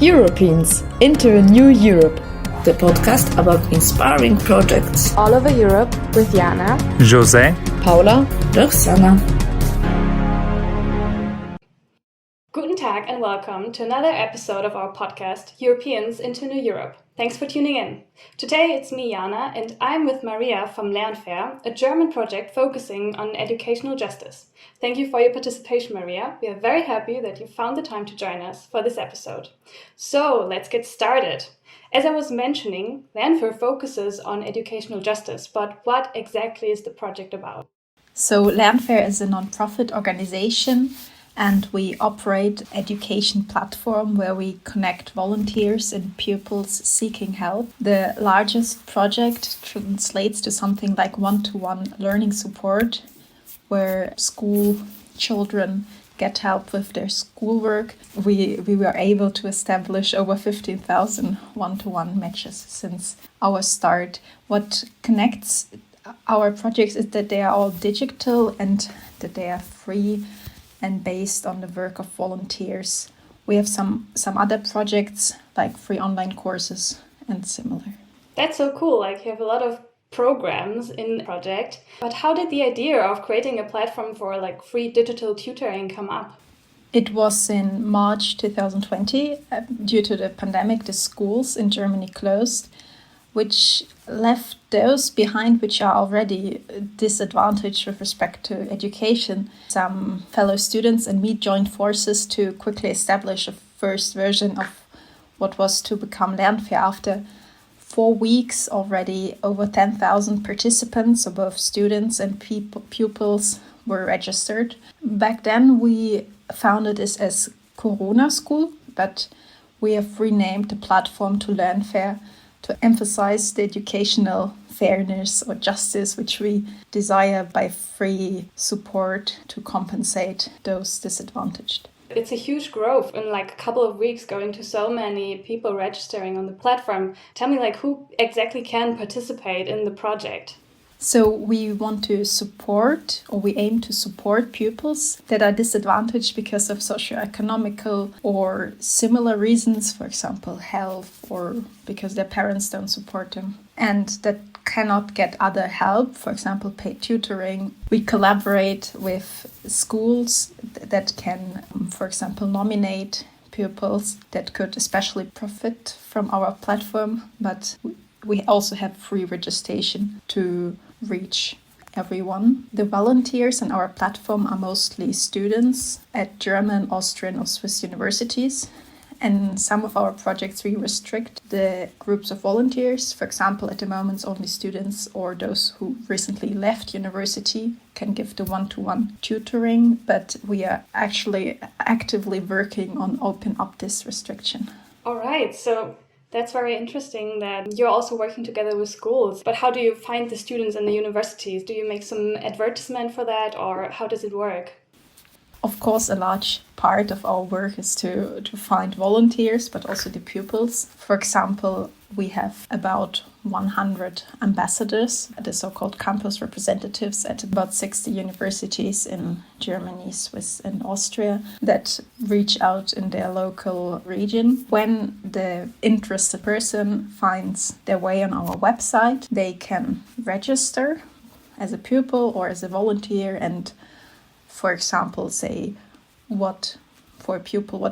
Europeans into a New Europe. The podcast about inspiring projects all over Europe with Jana, José, Paula, Roxana. Guten Tag and welcome to another episode of our podcast, Europeans into New Europe. Thanks for tuning in. Today it's me, Jana, and I'm with Maria from Lern-Fair, a German project focusing on educational justice. Thank you for your participation, Maria. We are very happy that you found the time to join us for this episode. So let's get started. As I was mentioning, Lern-Fair focuses on educational justice, but what exactly is the project about? So Lern-Fair is a non-profit organization, and we operate an education platform where we connect volunteers and pupils seeking help. The largest project translates to something like one-to-one learning support, where school children get help with their schoolwork. We were able to establish over 15,000 one-to-one matches since our start. What connects our projects is that they are all digital and that they are free and based on the work of volunteers. We have some other projects like free online courses and similar. That's so cool. Like you have a lot of programs in the project. But how did the idea of creating a platform for like free digital tutoring come up? It was in March 2020. Due to the pandemic, the schools in Germany closed, which left those behind which are already disadvantaged with respect to education. Some fellow students and me joined forces to quickly establish a first version of what was to become Lern-Fair. After 4 weeks already, over 10,000 participants, so both students and pupils, were registered. Back then we founded this as Corona School, but we have renamed the platform to Lern-Fair to emphasize the educational fairness or justice which we desire by free support to compensate those disadvantaged. It's a huge growth in like a couple of weeks, going to so many people registering on the platform. Tell me, like, who exactly can participate in the project? So we want to support, or we aim to support pupils that are disadvantaged because of socioeconomical or similar reasons, for example, health, or because their parents don't support them, and that cannot get other help, for example, paid tutoring. We collaborate with schools that can, for example, nominate pupils that could especially profit from our platform, but we also have free registration to reach everyone. The volunteers on our platform are mostly students at German, Austrian or Swiss universities. And some of our projects, we restrict the groups of volunteers. For example, at the moment, only students or those who recently left university can give the one-to-one tutoring. But we are actually actively working on open up this restriction. All right, so that's very interesting that you're also working together with schools. But how do you find the students in the universities? Do you make some advertisement for that, or how does it work? Of course, a large part of our work is to find volunteers, but also the pupils. For example, we have about 100 ambassadors, the so-called campus representatives at about 60 universities in Germany, Swiss and Austria that reach out in their local region. When the interested person finds their way on our website, they can register as a pupil or as a volunteer and, for example, say what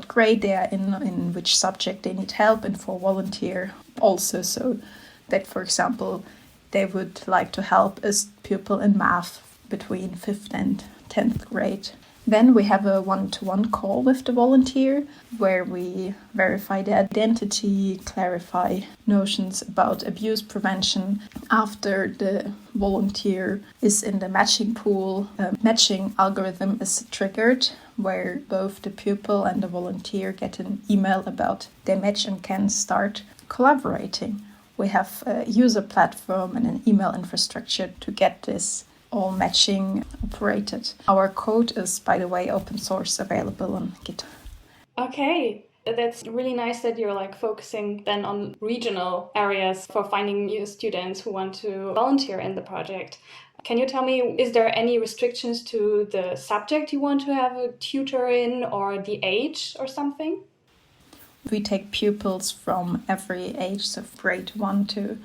grade they are in which subject they need help, and for volunteer also, so that, for example, they would like to help a pupil in math between 5th and 10th grade. Then we have a one-to-one call with the volunteer where we verify the identity, clarify notions about abuse prevention. After the volunteer is in the matching pool, a matching algorithm is triggered where both the pupil and the volunteer get an email about their match and can start collaborating. We have a user platform and an email infrastructure to get this all matching operated. Our code is, by the way, open source, available on GitHub. Okay, that's really nice that you're like focusing then on regional areas for finding new students who want to volunteer in the project. Can you tell me, is there any restrictions to the subject you want to have a tutor in or the age or something? we take pupils from every age, so grade 1 to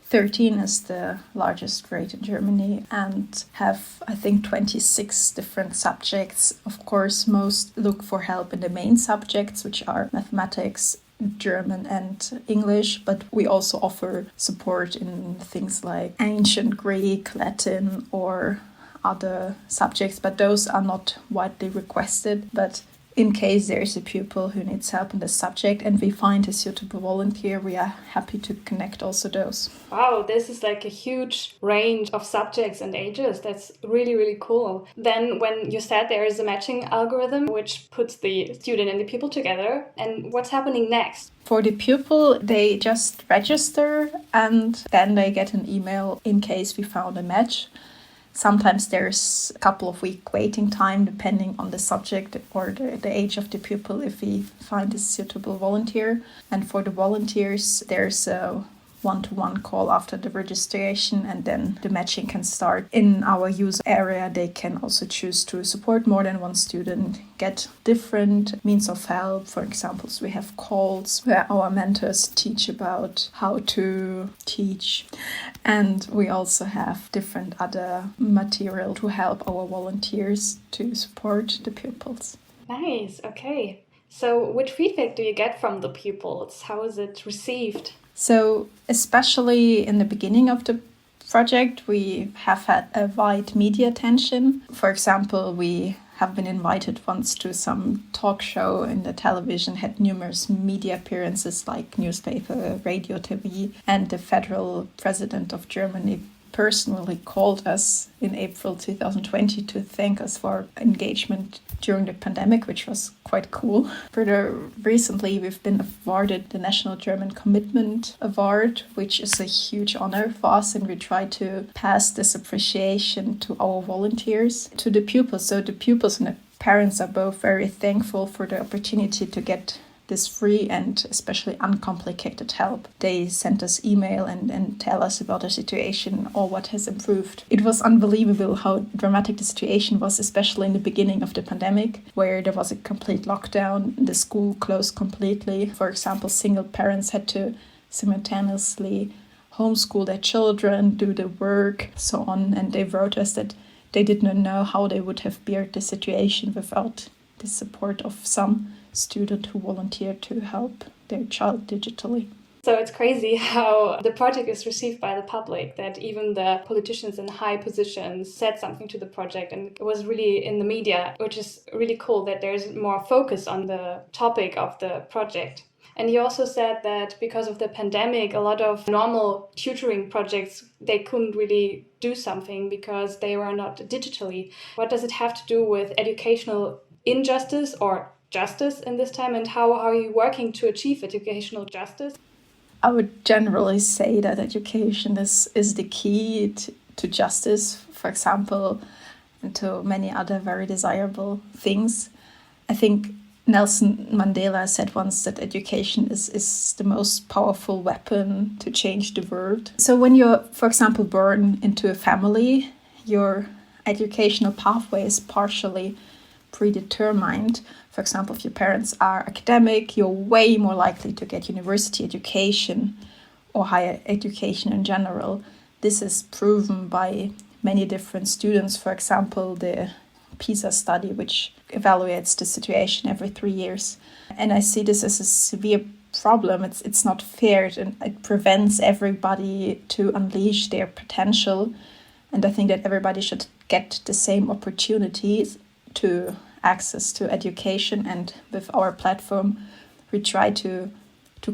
13 is the largest grade in Germany, and have, I think, 26 different subjects. Of course, most look for help in the main subjects, which are mathematics, German and English, but we also offer support in things like ancient Greek, Latin, or other subjects, but those are not widely requested. But in case there is a pupil who needs help in the subject and we find a suitable volunteer, we are happy to connect also those. Wow, this is like a huge range of subjects and ages. That's really, really cool. Then when you said there is a matching algorithm which puts the student and the pupil together, and what's happening next? For the pupil, they just register and then they get an email in case we found a match. Sometimes there's a couple of week waiting time depending on the subject or the age of the pupil if we find a suitable volunteer. And for the volunteers, there's a one-to-one call after the registration, and then the matching can start. In our user area, they can also choose to support more than one student, get different means of help. For example, we have calls where our mentors teach about how to teach, and we also have different other material to help our volunteers to support the pupils. Nice, okay. So which feedback do you get from the pupils? How is it received? So especially in the beginning of the project, we have had a wide media attention. For example, we have been invited once to some talk show in the television, had numerous media appearances like newspaper, radio, TV, and the federal president of Germany personally called us in April 2020 to thank us for our engagement during the pandemic, which was quite cool. Further, recently we've been awarded the National German Commitment Award, which is a huge honor for us, and we try to pass this appreciation to our volunteers, to the pupils. So the pupils and the parents are both very thankful for the opportunity to get this free and especially uncomplicated help. They sent us email and tell us about the situation or what has improved. It was unbelievable how dramatic the situation was, especially in the beginning of the pandemic, where there was a complete lockdown, the school closed completely. For example, single parents had to simultaneously homeschool their children, do the work, so on, and they wrote us that they did not know how they would have bared the situation without the support of some student who volunteered to help their child digitally. So it's crazy how the project is received by the public, that even the politicians in high positions said something to the project, and it was really in the media, which is really cool that there's more focus on the topic of the project. And you also said that because of the pandemic, a lot of normal tutoring projects, they couldn't really do something because they were not digitally. What does it have to do with educational injustice or justice in this time, and how are you working to achieve educational justice? I would generally say that education is the key to justice, for example, and to many other very desirable things. I think Nelson Mandela said once that education is the most powerful weapon to change the world. So when you're, for example, born into a family, your educational pathway is partially predetermined. For example, if your parents are academic, you're way more likely to get university education or higher education in general. This is proven by many different students. For example, the PISA study, which evaluates the situation every 3 years. And I see this as a severe problem. It's not fair, and it prevents everybody to unleash their potential. And I think that everybody should get the same opportunities to access to education, and with our platform we try to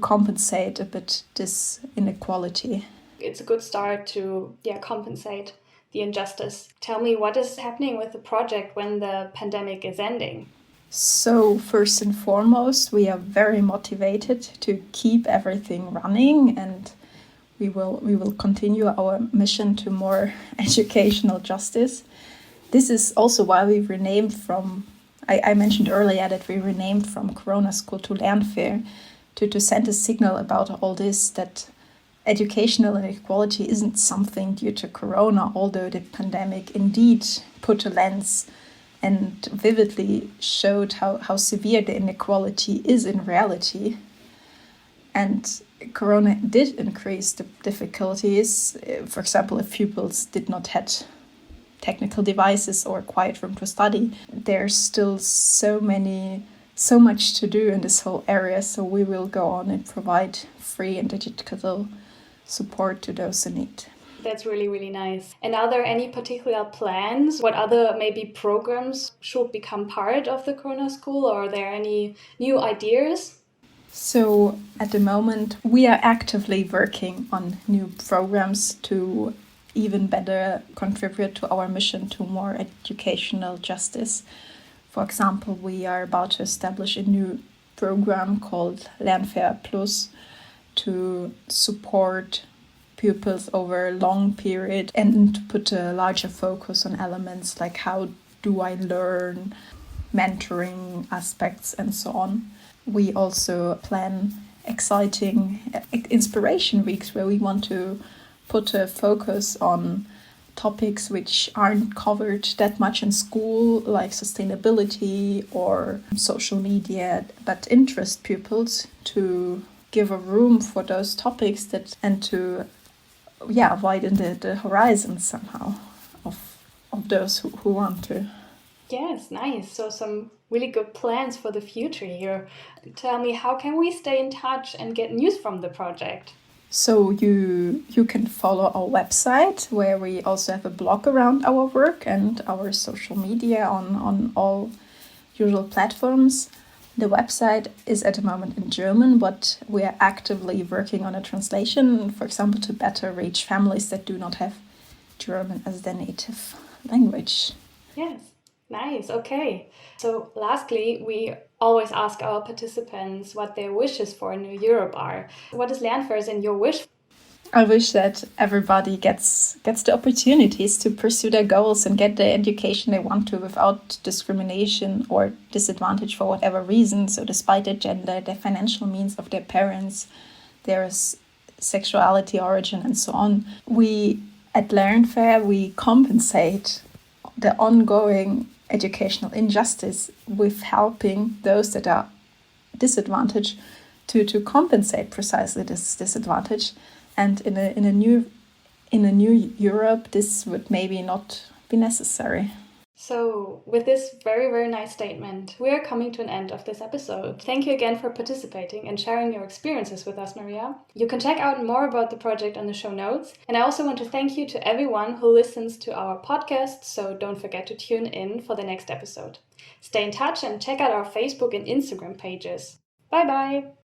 compensate a bit this inequality. It's a good start to compensate the injustice. Tell me, what is happening with the project when the pandemic is ending? So first and foremost, we are very motivated to keep everything running, and we will continue our mission to more educational justice. This is also why we renamed from, I mentioned earlier that we renamed from Corona School to Lern-Fair to send a signal about all this, that educational inequality isn't something due to Corona, although the pandemic indeed put a lens and vividly showed how severe the inequality is in reality. And Corona did increase the difficulties. For example, if pupils did not have technical devices or quiet room to study, there's still so much to do in this whole area. So we will go on and provide free and digital support to those in need. That's really, really nice. And are there any particular plans? What other maybe programs should become part of the Corona School? Or are there any new ideas? So at the moment, we are actively working on new programs to even better contribute to our mission to more educational justice. For example, we are about to establish a new program called Lern-Fair Plus to support pupils over a long period and to put a larger focus on elements like how do I learn, mentoring aspects and so on. We also plan exciting inspiration weeks where we want to put a focus on topics which aren't covered that much in school, like sustainability or social media, but interest pupils, to give a room for those topics and to widen the horizon somehow of those who want to. Yes, nice. So some really good plans for the future here. Tell me, how can we stay in touch and get news from the project? So you can follow our website, where we also have a blog around our work, and our social media on all usual platforms. The website is at the moment in German, but we are actively working on a translation, for example, to better reach families that do not have German as their native language. Yes, nice. Okay. So lastly, we always ask our participants what their wishes for New Europe are. What is LernFair's in your wish? I wish that everybody gets the opportunities to pursue their goals and get the education they want to without discrimination or disadvantage for whatever reason. So despite their gender, their financial means of their parents, their sexuality, origin, and so on. We at Lern-Fair, we compensate the ongoing educational injustice with helping those that are disadvantaged to compensate precisely this disadvantage. And in a new Europe, this would maybe not be necessary. So, with this very, very nice statement, we are coming to an end of this episode. Thank you again for participating and sharing your experiences with us, Maria. You can check out more about the project on the show notes. And I also want to thank you to everyone who listens to our podcast, so don't forget to tune in for the next episode. Stay in touch and check out our Facebook and Instagram pages. Bye-bye!